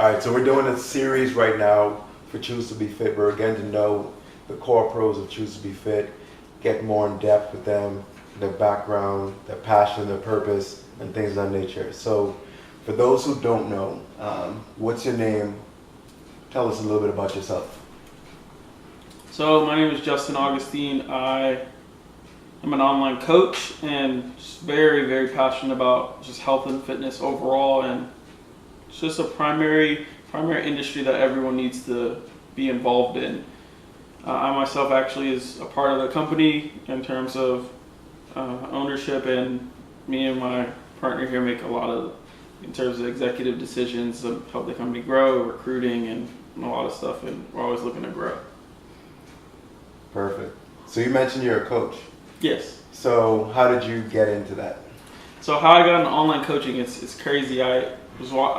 All right, so we're doing a series right now for Choose to Be Fit. We're getting to know the core pros of Choose to Be Fit, get more in depth with them, their background, their passion, their purpose, and things of that nature. So for those who don't know, what's your name? Tell us a little bit about yourself. So my name is Justen Augustine. I am an online coach and just very, very passionate about just health and fitness overall, and it's just a primary industry that everyone needs to be involved in. I myself actually is a part of the company in terms of ownership, and me and my partner here make a lot of, in terms of executive decisions of help the company grow, recruiting, and a lot of stuff, and we're always looking to grow. Perfect. So you mentioned you're a coach. Yes. So how did you get into that? So how I got into online coaching, it's crazy. I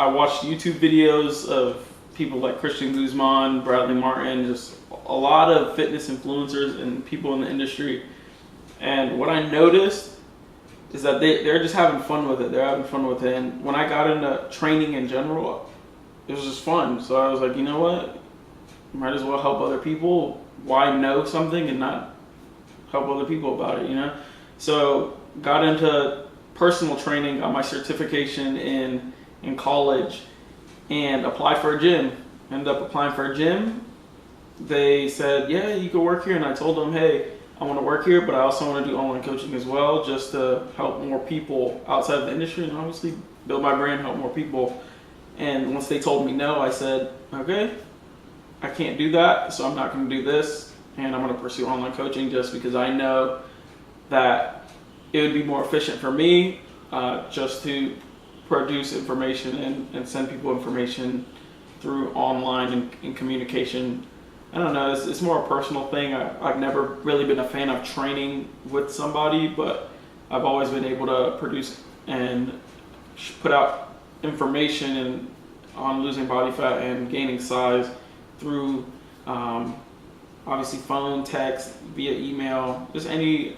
watched YouTube videos of people like Christian Guzman, Bradley Martin, just a lot of fitness influencers and people in the industry. And what I noticed is that they're just having fun with it. They're having fun with it. And when I got into training in general, it was just fun. So I was like, you know what? Might as well help other people. Why know something and not help other people about it, you know? So got into personal training, got my certification in college, and applied for a gym. Ended up applying for a gym. They said, yeah, you can work here. And I told them, hey, I want to work here, but I also want to do online coaching as well, just to help more people outside of the industry and obviously build my brand, help more people. And once they told me no, I said, okay, I can't do that, so I'm not going to do this, and I'm going to pursue online coaching just because I know that it would be more efficient for me just to produce information and send people information through online and communication. I don't know, it's more a personal thing. I've never really been a fan of training with somebody, but I've always been able to produce and put out information on losing body fat and gaining size through obviously phone, text, via email, just any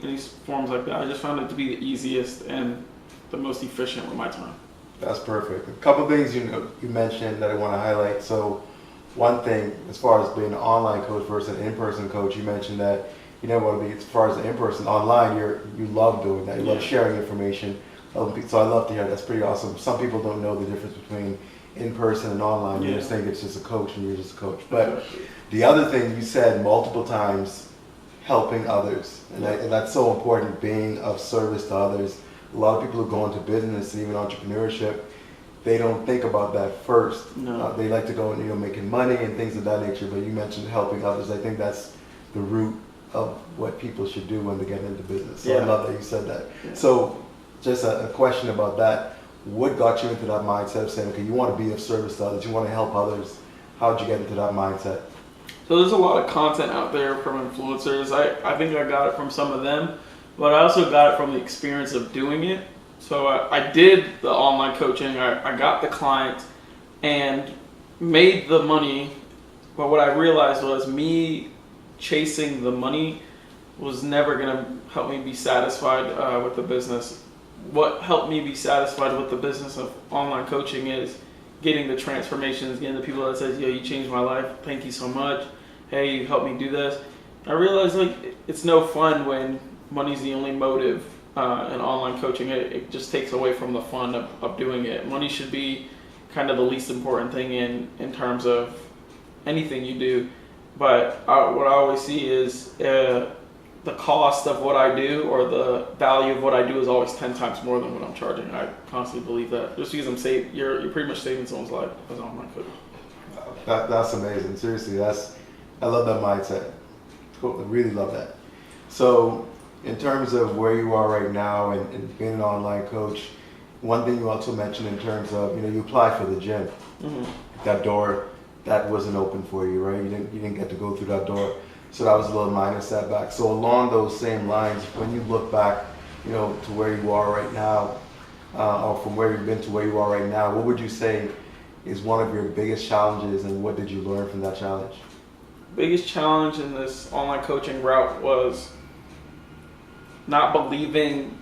forms like that. I just found it to be the easiest and the most efficient with my time. That's perfect. A couple things you mentioned that I want to highlight. So one thing, as far as being an online coach versus an in-person coach, you mentioned that you never want to be, as far as the in-person, online, you love doing that. You love sharing information. So I love to hear that's pretty awesome. Some people don't know the difference between in-person and online. You just think it's just a coach and you're just a coach. But the other thing you said multiple times, helping others. And that's so important, being of service to others. A lot of people who go into business and even entrepreneurship, they don't think about that first. No. They like to go and making money and things of that nature. But you mentioned helping others. I think that's the root of what people should do when they get into business. So I love that you said that. Yeah. So just a question about that. What got you into that mindset of saying, okay, you want to be of service to others, you want to help others? How did you get into that mindset? So there's a lot of content out there from influencers. I think I got it from some of them, but I also got it from the experience of doing it. So I did the online coaching, I got the client and made the money, but what I realized was me chasing the money was never going to help me be satisfied with the business. What helped me be satisfied with the business of online coaching is getting the transformations, getting the people that says, yo, you changed my life, thank you so much, hey, you helped me do this. I realized it's no fun when money's the only motive in online coaching. It just takes away from the fun of doing it. Money should be kind of the least important thing in terms of anything you do. But what I always see is the cost of what I do or the value of what I do is always 10 times more than what I'm charging. I constantly believe that. Just because you're pretty much saving someone's life as an online coach. That's amazing. Seriously, I love that mindset. Cool. I really love that. So in terms of where you are right now and being an online coach, one thing you also mentioned in terms of, you applied for the gym. Mm-hmm. That door, that wasn't open for you, right? You didn't get to go through that door. So that was a little minor setback. So along those same lines, when you look back, to where you are right now, or from where you've been to where you are right now, what would you say is one of your biggest challenges, and what did you learn from that challenge? Biggest challenge in this online coaching route was not believing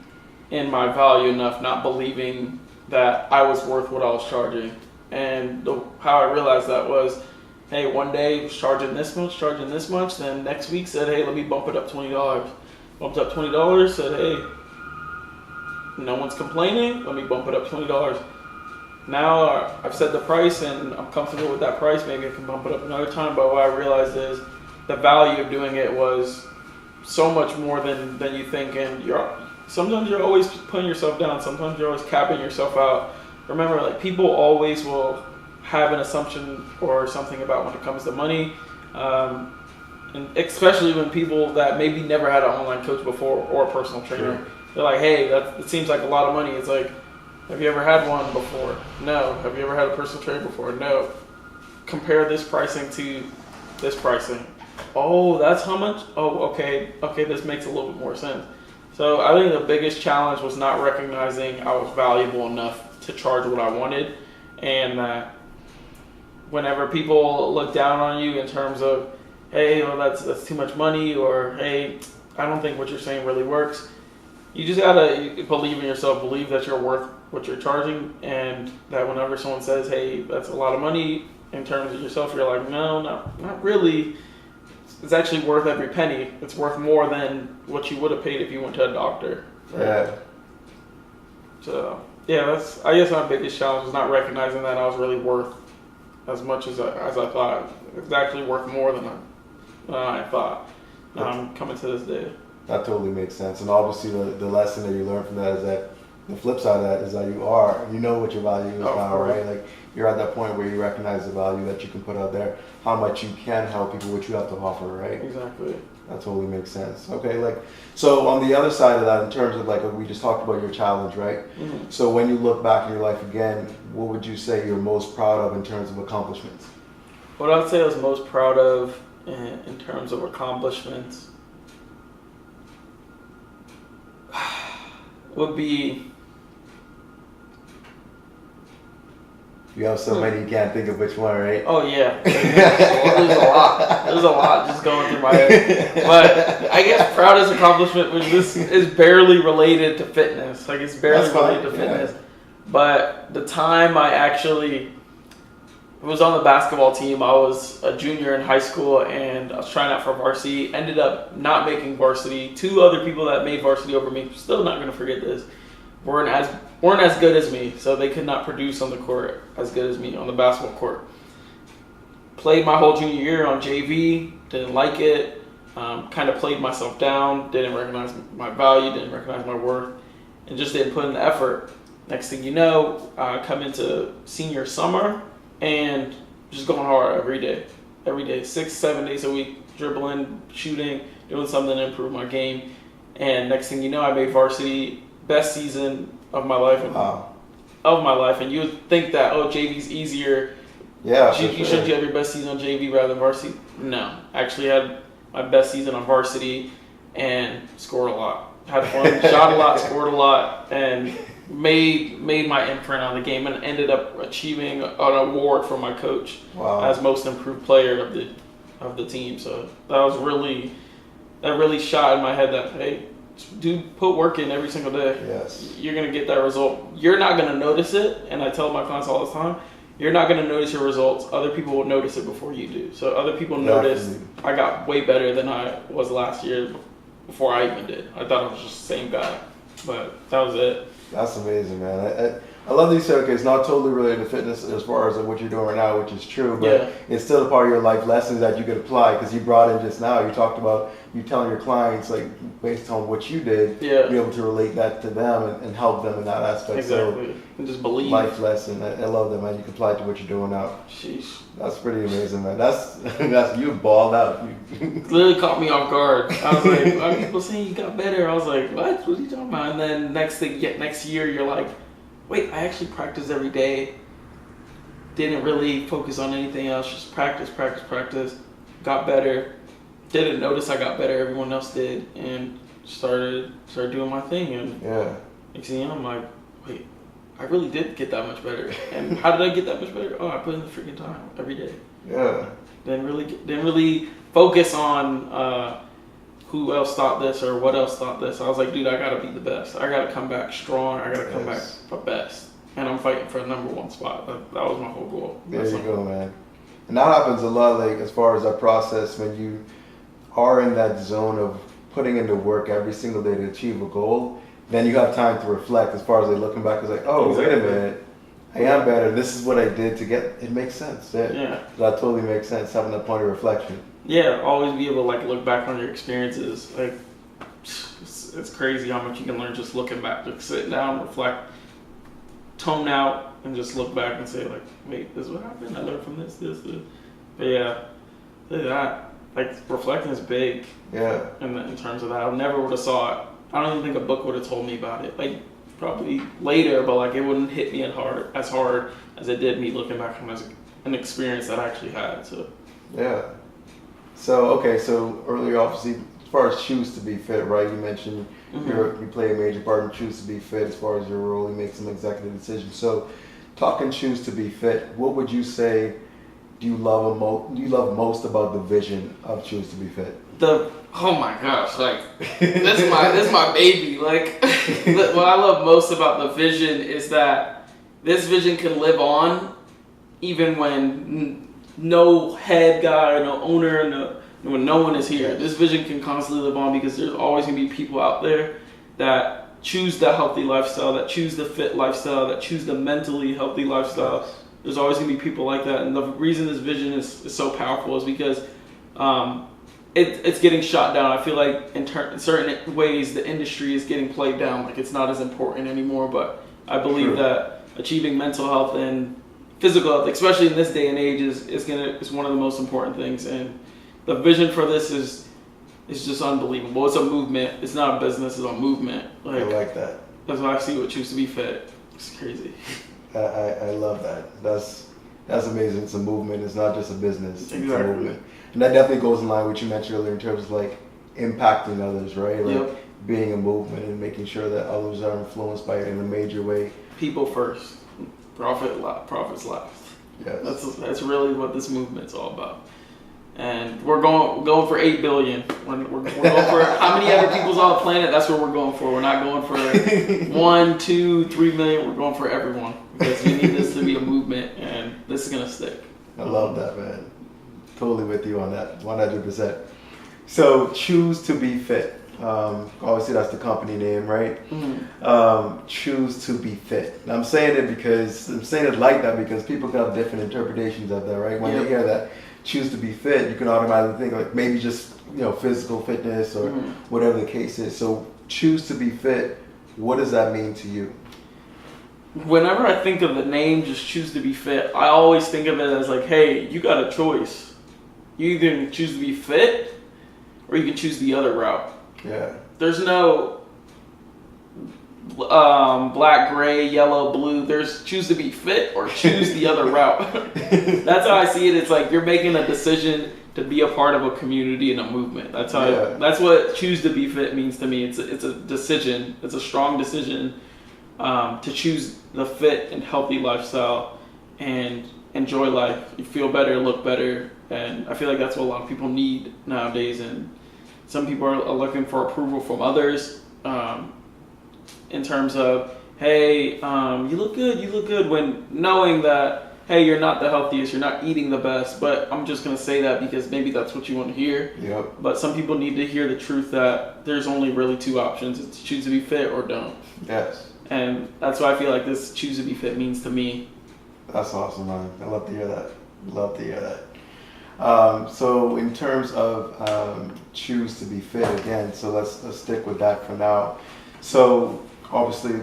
in my value enough, not believing that I was worth what I was charging. And how I realized that was, hey, one day I was charging this much, then next week said, hey, let me bump it up $20. Bumped up $20, said, hey, no one's complaining, let me bump it up $20. Now I've set the price and I'm comfortable with that price, maybe I can bump it up another time, but what I realized is the value of doing it was so much more than you think, and sometimes you're always putting yourself down, sometimes you're always capping yourself out. Remember, like, people always will have an assumption or something about when it comes to money, and especially when people that maybe never had an online coach before or a personal trainer. Sure. They're like, hey, it seems like a lot of money. It's like, have you ever had one before? No. Have you ever had a personal trainer before? No. Compare this pricing to this pricing. Oh, that's how much? Oh, okay, this makes a little bit more sense. So I think the biggest challenge was not recognizing I was valuable enough to charge what I wanted, and that whenever people look down on you in terms of, hey, well, that's too much money, or hey, I don't think what you're saying really works, you just gotta believe in yourself, believe that you're worth what you're charging, and that whenever someone says, hey, that's a lot of money in terms of yourself, you're like, no, not really. It's actually worth every penny. It's worth more than what you would have paid if you went to a doctor. Right? Yeah. So, yeah, I guess my biggest challenge was not recognizing that I was really worth as much as I thought. It's actually worth more than I thought. Coming to this day. That totally makes sense. And obviously the lesson that you learned from that is that the flip side of that is that you know what your value is now, right? Like, you're at that point where you recognize the value that you can put out there, how much you can help people, what you have to offer, right? Exactly. That totally makes sense. Okay, so on the other side of that, in terms of we just talked about your challenge, right? Mm-hmm. So when you look back in your life again, what would you say you're most proud of in terms of accomplishments? What I would say I was most proud of in terms of accomplishments would be... You have so many you can't think of which one, right? Oh, yeah. There's a lot. There's a lot just going through my head. But I guess proudest accomplishment was this is barely related to fitness. Like, it's barely related to fitness. Yeah. But the time I actually was on the basketball team, I was a junior in high school, and I was trying out for varsity. Ended up not making varsity. Two other people that made varsity over me, still not going to forget this, weren't as good as me, so they could not produce on the court as good as me on the basketball court. Played my whole junior year on JV, didn't like it, kind of played myself down, didn't recognize my value, didn't recognize my worth, and just didn't put in the effort. Next thing you know, I come into senior summer and just going hard every day, 6-7 days a week, dribbling, shooting, doing something to improve my game. And next thing you know, I made varsity. Best season of my life. And you would think that, JV's easier. Yeah, you should have your best season on JV rather than varsity. No, actually had my best season on varsity and scored a lot. Had fun, shot a lot, scored a lot, and made my imprint on the game, and ended up achieving an award from my coach as most improved player of the team. So that really shot in my head that, hey, dude, put work in every single day. Yes. You're going to get that result. You're not going to notice it, and I tell my clients all the time, you're not going to notice your results. Other people will notice it before you do. So other people noticed I got way better than I was last year before I even did. I thought I was just the same guy, but that was it. That's amazing, man. I love that you said, okay, it's not totally related to fitness as far as what you're doing right now, which is true, but it's still a part of your life lessons that you could apply, because you brought in just now, you talked about you telling your clients, like, based on what you did, be able to relate that to them and help them in that aspect. Exactly. So, and just believe. Life lesson. I love that, man. You can apply it to what you're doing now. Sheesh. That's pretty amazing, man. That's you balled out. Literally caught me off guard. I was like, are people saying you got better? I was like, what? What are you talking about? And then next year, you're like, wait, I actually practiced every day. Didn't really focus on anything else. Just practice. Got better. Didn't notice I got better. Everyone else did, and started doing my thing. And next thing you know, I'm like, wait, I really did get that much better. And how did I get that much better? Oh, I put in the freaking time every day. Yeah. Didn't really focus on who else thought this or what else thought this. I was like, dude, I gotta be the best. I gotta come back strong. I gotta come back the best. and I'm fighting for a number one spot. That was my whole goal. There you go, man. And that happens a lot, like as far as that process, when you are in that zone of putting into work every single day to achieve a goal, then you have time to reflect as far as like looking back. It's like, oh, exactly. Wait a minute, I am better. This is what I did to get. It makes sense. Yeah. That totally makes sense. Having that point of reflection. Yeah, always be able to like look back on your experiences. Like it's crazy how much you can learn just looking back. Like sit down, reflect, tone out, and just look back and say like, wait, this is what happened. I learned from this. But yeah, that like reflecting is big. Yeah. In terms of that, I never would have saw it. I don't even think a book would have told me about it. Like probably later, but like it wouldn't hit me as hard as it did me looking back on as an experience that I actually had. So yeah. So earlier, obviously, as far as choose to be fit, right? You mentioned you play a major part in choose to be fit as far as your role. You make some executive decisions. So, talking choose to be fit, what would you say do you love most about the vision of choose to be fit? Oh my gosh, like this is my baby. Like what I love most about the vision is that this vision can live on even when no head guy, no owner, when no one is here. This vision can constantly live on because there's always going to be people out there that choose the healthy lifestyle, that choose the fit lifestyle, that choose the mentally healthy lifestyle. There's always going to be people like that. And the reason this vision is so powerful is because it's getting shot down. I feel like in certain ways the industry is getting played down. Like it's not as important anymore. But I believe that achieving mental health and physical health, especially in this day and age, is one of the most important things. And the vision for this is just unbelievable. It's a movement. It's not a business. It's a movement. I like that. That's what I see what Choose to Be Fit. It's crazy. I love that. That's amazing. It's a movement. It's not just a business. Exactly. It's a movement. And that definitely goes in line with what you mentioned earlier in terms of like impacting others, right? Like being a movement and making sure that others are influenced by it in a major way. People first, profits last. Yes. That's really what this movement's all about. And we're going for 8 billion. We're going for how many other people's on the planet? That's what we're going for. We're not going for 1, 2, 3 million. We're going for everyone because we need this to be a movement, and this is gonna stick. I love that, man. Totally with you on that, 100%. So choose to be fit. Obviously, that's the company name, right? Choose to be fit. And I'm saying it like that because people can have different interpretations of that, right? When they hear that choose to be fit, you can automatically think like maybe just physical fitness or whatever the case is. So choose to be fit. What does that mean to you? Whenever I think of the name, just choose to be fit, I always think of it as like, hey, you got a choice. You either choose to be fit or you can choose the other route. Yeah. There's no black, gray, yellow, blue. There's choose to be fit or choose the other route. That's how I see it. It's like you're making a decision to be a part of a community and a movement. That's how. That's what choose to be fit means to me. It's a decision. It's a strong decision to choose the fit and healthy lifestyle and enjoy life. You feel better, look better, and I feel like that's what a lot of people need nowadays. And some people are looking for approval from others. In terms of, hey, you look good, when knowing that, hey, you're not the healthiest, you're not eating the best, but I'm just going to say that because maybe that's what you want to hear. Yep. But some people need to hear the truth that there's only really 2 options. It's choose to be fit or don't. Yes. And that's what I feel like this choose to be fit means to me. That's awesome, man. I love to hear that. So in terms of choose to be fit again, so let's stick with that for now. So obviously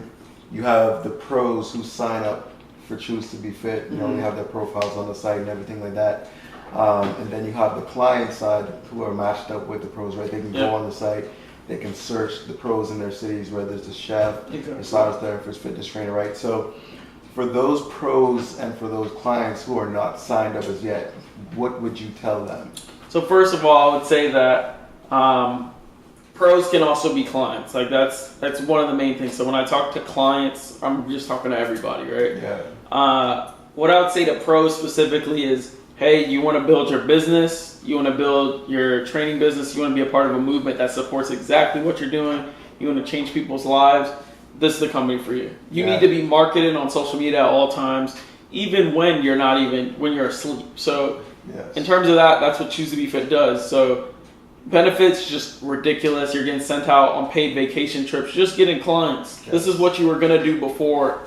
you have the pros who sign up for choose to be fit. You know, they have their profiles on the site and everything like that. And then you have the client side who are matched up with the pros, right? They can go on the site, they can search the pros in their cities, whether it's a chef, massage therapist, fitness trainer, right? So for those pros and for those clients who are not signed up as yet, what would you tell them? So first of all, I would say that pros can also be clients. Like that's one of the main things. So when I talk to clients, I'm just talking to everybody, right? Yeah. What I would say to pros specifically is, hey, you want to build your business, you want to build your training business, you want to be a part of a movement that supports exactly what you're doing, you want to change people's lives, this is the company for you. You Yeah. need to be marketed on social media at all times, even when when you're asleep. So Yes. in terms of that, that's what Choose to Be Fit does. So benefits just ridiculous. You're getting sent out on paid vacation trips, just getting clients. Yes. This is what you were gonna do before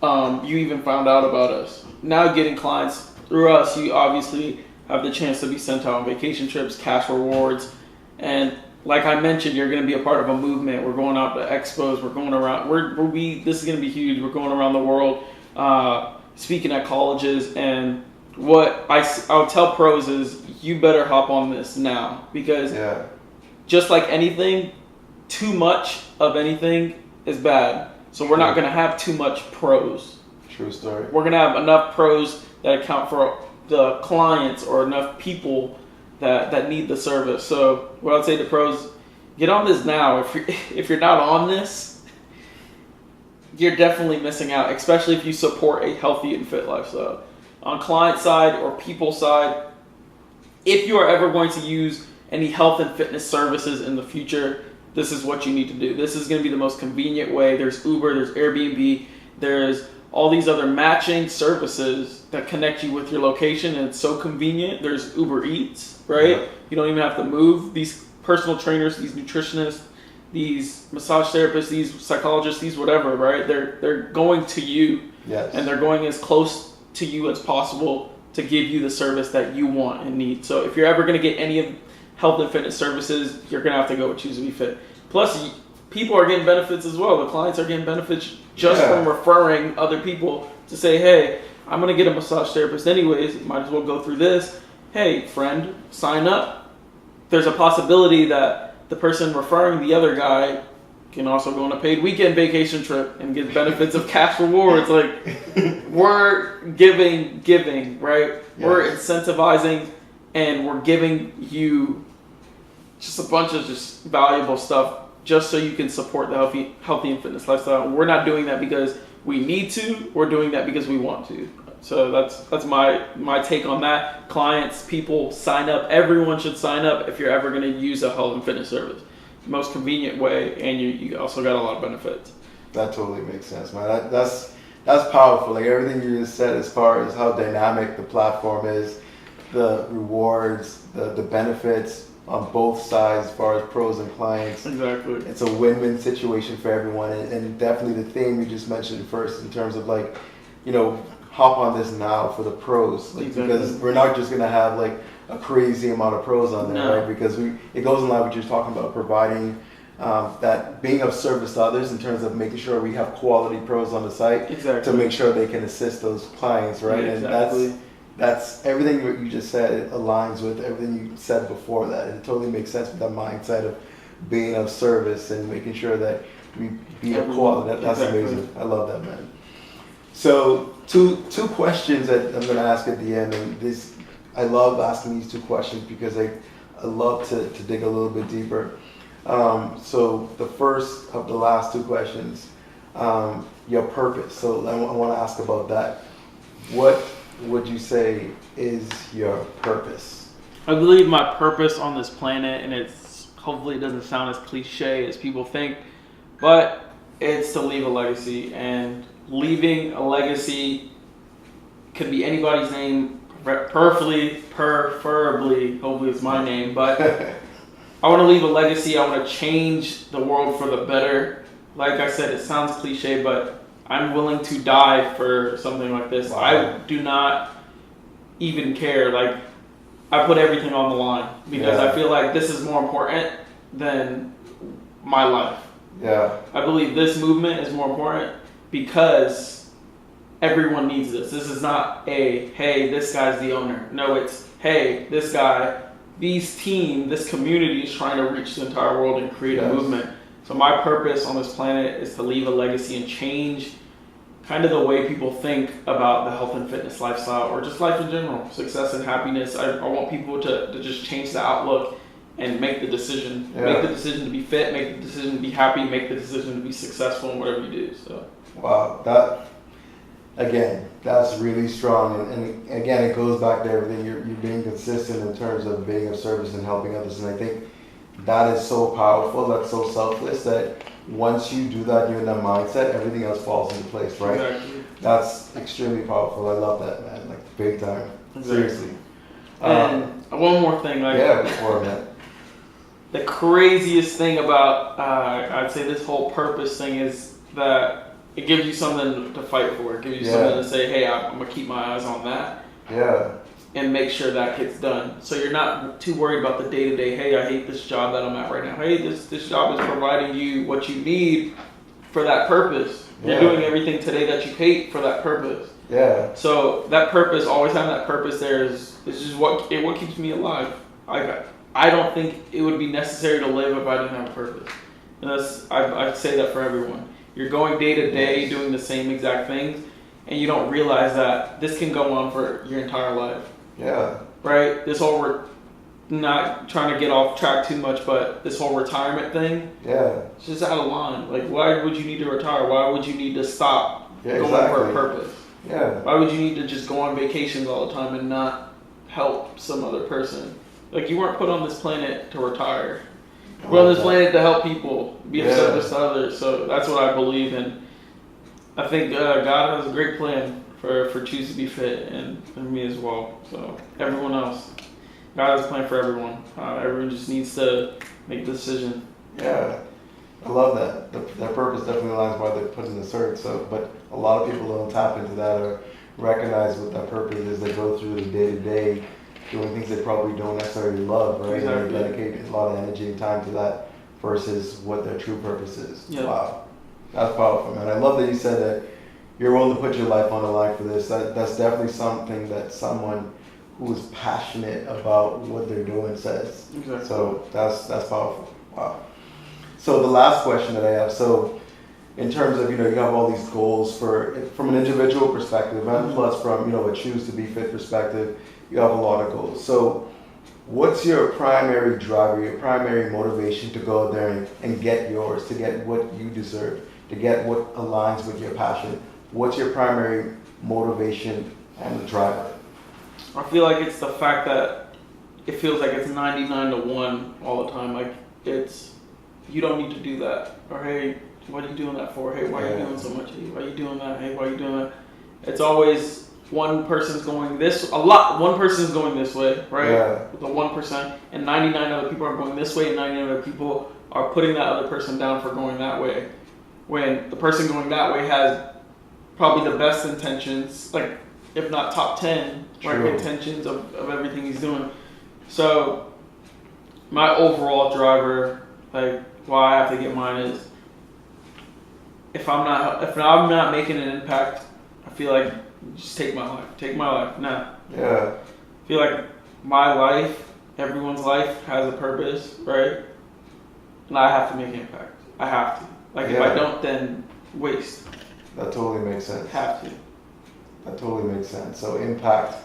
you even found out about us. Now getting clients through us, you obviously have the chance to be sent out on vacation trips, cash rewards, and like I mentioned, you're going to be a part of a movement. We're going out to expos. We're going around. This is going to be huge. We're going around the world, speaking at colleges. And what I'll tell pros is, you better hop on this now, because just like anything, too much of anything is bad. So we're not going to have too much pros. True story. We're going to have enough pros that account for the clients, or enough people that need the service. So what I'd say to pros, get on this now. If you're not on this, you're definitely missing out, especially if you support a healthy and fit lifestyle. On client side or people side, if you are ever going to use any health and fitness services in the future, this is what you need to do. This is going to be the most convenient way. There's Uber, there's Airbnb, there's all these other matching services that connect you with your location, and it's so convenient. There's Uber Eats, right? Yeah. You don't even have to move. These personal trainers, these nutritionists, these massage therapists, these psychologists, these whatever, right? They're going to you, Yes. and they're going as close to you as possible to give you the service that you want and need. So if you're ever going to get any of health and fitness services, you're going to have to go with Choose to Be Fit. Plus, people are getting benefits as well. The clients are getting benefits just from referring other people to say, hey, I'm going to get a massage therapist anyways. Might as well go through this. Hey, friend, sign up. There's a possibility that the person referring the other guy can also go on a paid weekend vacation trip and get benefits of cash rewards. Like, we're giving, right? Yes. We're incentivizing, and we're giving you just a bunch of just valuable stuff just so you can support the healthy and fitness lifestyle. We're not doing that because we need to. We're doing that because we want to. So that's my take on that. Clients, people, sign up. Everyone should sign up if you're ever going to use a health and fitness service. Most convenient way, and you also got a lot of benefits. That totally makes sense, man. That's powerful. Like everything you just said, as far as how dynamic the platform is, the rewards, the benefits on both sides, as far as pros and clients. Exactly. It's a win-win situation for everyone, and definitely the theme you just mentioned first, in terms of like, hop on this now for the pros, like, because we're not just gonna have like a crazy amount of pros on there, right? Because it goes in line with what you're talking about, providing that being of service to others in terms of making sure we have quality pros on the site to make sure they can assist those clients, right? Exactly. And that's everything what you just said. It aligns with everything you said before that. It totally makes sense with that mindset of being of service and making sure that we be of quality. That's amazing. I love that, man. So two questions that I'm going to ask at the end, and this, I love asking these two questions because I love to dig a little bit deeper. So the first of the last two questions, your purpose. So I want to ask about that. What would you say is your purpose? I believe my purpose on this planet, and hopefully it doesn't sound as cliche as people think, but it's to leave a legacy. And leaving a legacy could be anybody's name, preferably, hopefully it's my name, but I want to leave a legacy. I want to change the world for the better. Like I said, it sounds cliche, but I'm willing to die for something like this. Wow. I do not even care. Like, I put everything on the line because I feel like this is more important than my life. Yeah. I believe this movement is more important because everyone needs this. This is not hey, this guy's the owner. No, it's, hey, this guy, this community is trying to reach the entire world and create a movement. So my purpose on this planet is to leave a legacy and change kind of the way people think about the health and fitness lifestyle, or just life in general, success and happiness. I want people to just change the outlook and make the decision. Yeah. Make the decision to be fit, make the decision to be happy, make the decision to be successful in whatever you do. So. Wow, that's really strong. And again, it goes back to everything. You're being consistent in terms of being of service and helping others. And I think that is so powerful. That's so selfless that once you do that, you're in that mindset, everything else falls into place, right? Exactly. That's extremely powerful. I love that, man. Like big time. Exactly. Seriously. And one more thing, like Yeah, before that. the craziest thing about I'd say this whole purpose thing is that it gives you something to fight for. It gives you something to say, hey, I'm gonna keep my eyes on that. Yeah. And make sure that gets done. So you're not too worried about the day to day. Hey, I hate this job that I'm at right now. Hey, this job is providing you what you need for that purpose. You're doing everything today that you hate for that purpose. Yeah. So that purpose, always having that purpose there is just what keeps me alive. I don't think it would be necessary to live if I didn't have a purpose. And I say that for everyone. You're going day to day doing the same exact things, and you don't realize that this can go on for your entire life. Yeah. Right? This whole, we're not trying to get off track too much, but this whole retirement thing, it's just out of line. Like, why would you need to retire? Why would you need to stop going for a purpose? Yeah. Why would you need to just go on vacations all the time and not help some other person? Like, you weren't put on this planet to retire. We're on this planet to help people, be of service to others. So that's what I believe in. I think God has a great plan for Choose to Be Fit and me as well. So everyone else, God has a plan for everyone. Everyone just needs to make a decision. Yeah, I love that. That purpose definitely aligns why they're putting the cert. So, but a lot of people don't tap into that or recognize what that purpose is. They go through the day to day doing things they probably don't necessarily love, right? Exactly. And they dedicate a lot of energy and time to that versus what their true purpose is. Yep. Wow, that's powerful, man. I love that you said that you're willing to put your life on the line for this. That's definitely something that someone who is passionate about what they're doing says. Exactly. So that's powerful. Wow. So the last question that I have, so in terms of, you have all these goals from an individual perspective, and plus from, a Choose to Be Fit perspective, you have a lot of goals. So what's your primary driver, your primary motivation to go out there and get yours, to get what you deserve, to get what aligns with your passion? What's your primary motivation and driver? I feel like it's the fact that it feels like it's 99 to 1 all the time. Like, you don't need to do that. Or, hey, what are you doing that for? Hey, why are you doing so much? Hey, why are you doing that? Hey, why are you doing that? It's always one person's going this way, right? Yeah. The 1%, and 99 other people are going this way, and 99 other people are putting that other person down for going that way. When the person going that way has probably the best intentions, like if not top 10 intentions of everything he's doing. So my overall driver, like why I have to get mine is if I'm not making an impact, I feel like just take my life. Nah. Yeah. I feel like my life, everyone's life has a purpose, right? And I have to make an impact. I have to. Like if I don't, then waste. That totally makes sense. Have to. That totally makes sense. So impact,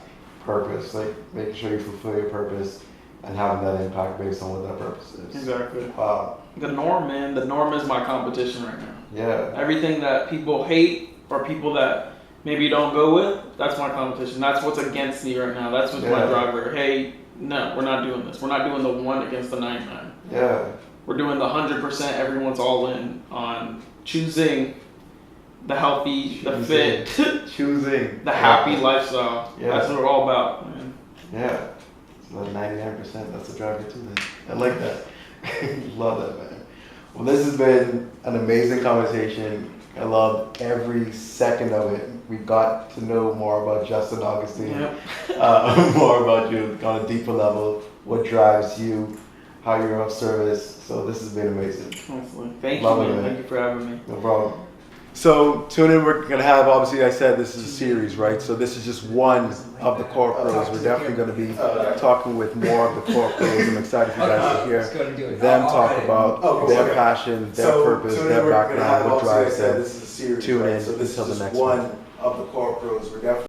purpose, like making sure you fulfill your purpose and having that impact based on what that purpose is. Exactly. Wow. The norm, man. The norm is my competition right now. Yeah. Everything that people hate or people that maybe don't go with, that's my competition. That's what's against me right now. That's what's my driver. Hey, no, we're not doing this. We're not doing the 1 against the 99. Yeah. We're doing the 100%. Everyone's all in on choosing the healthy, the fit, choosing the happy lifestyle. Yeah. That's what we're all about, man. Yeah. So that 99%, that's the driver too, man. I like that. Love that, man. Well, this has been an amazing conversation. I love every second of it. We got to know more about Justen Augustine, more about you on a deeper level, what drives you, how you're of service. So this has been amazing. Absolutely. Thank you, man. Thank you for having me. No problem. So tune in. We're gonna have, obviously, I said this is a series, right? So this is just one of the core pros. We're definitely going to be talking with more of the core pros. I'm excited for you guys to hear them talk about their passion, their purpose, their background, what drives them. Tune in until the next one. Of the core pros. We're definitely